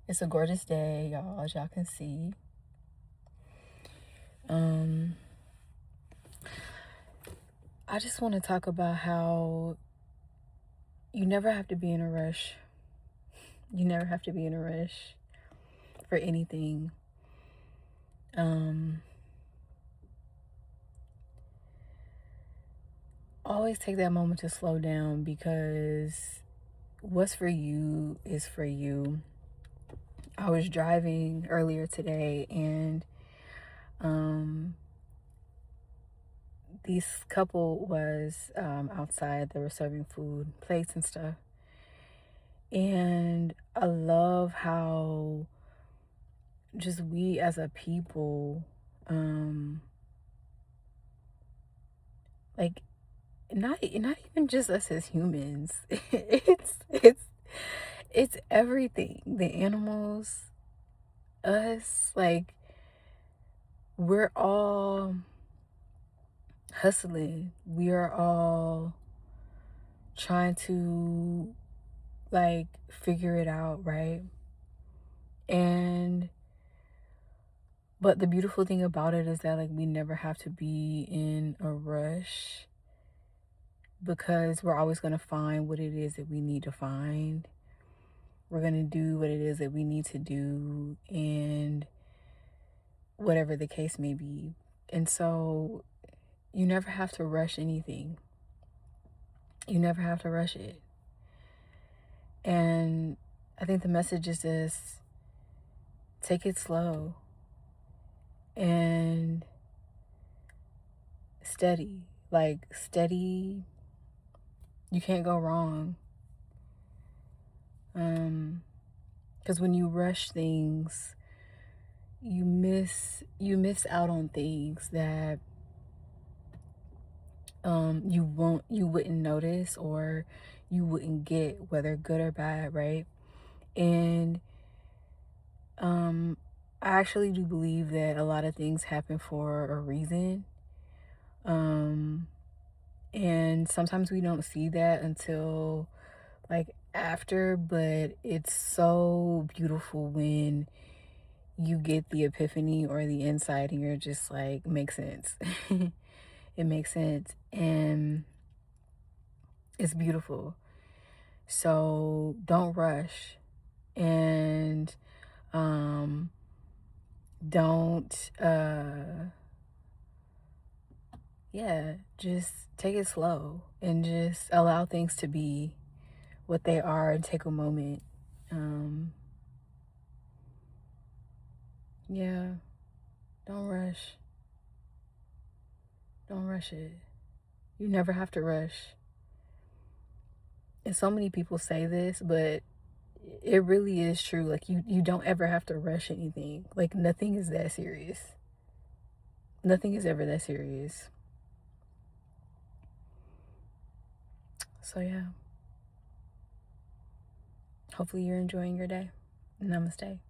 It's a gorgeous day, y'all, as y'all can see. Um, I just want to talk about how you never have to be in a rush. You never have to be in a rush for anything. Um, Always take that moment to slow down, because what's for you is for you. I was driving earlier today, and this couple was outside. They were serving food, plates and stuff. And I love how just we as a people, um, like not even just us as humans. It's everything. The animals, us, like we're all hustling. We are all trying to like figure it out, right? And but the beautiful thing about it is that like we never have to be in a rush, because we're always going to find what it is that we need to find. We're going to do what it is that we need to do, and whatever the case may be. And so you never have to rush anything. You never have to rush it. And I think the message is this: take it slow and steady. Like, steady, you can't go wrong. Because when you rush things, you miss out on things that you wouldn't notice, or you wouldn't get, whether good or bad, right? And I actually do believe that a lot of things happen for a reason. And sometimes we don't see that until like after, but it's so beautiful when you get the epiphany or the insight, and you're just like, makes sense. It makes sense, and it's beautiful. So don't rush, and um don't yeah, just take it slow and just allow things to be what they are, and take a moment. um yeah, don't rush. Don't rush it. You never have to rush. And so many people say this, but it really is true. Like, you don't ever have to rush anything. Like, nothing is that serious. Nothing is ever that serious. So yeah, hopefully you're enjoying your day. Namaste.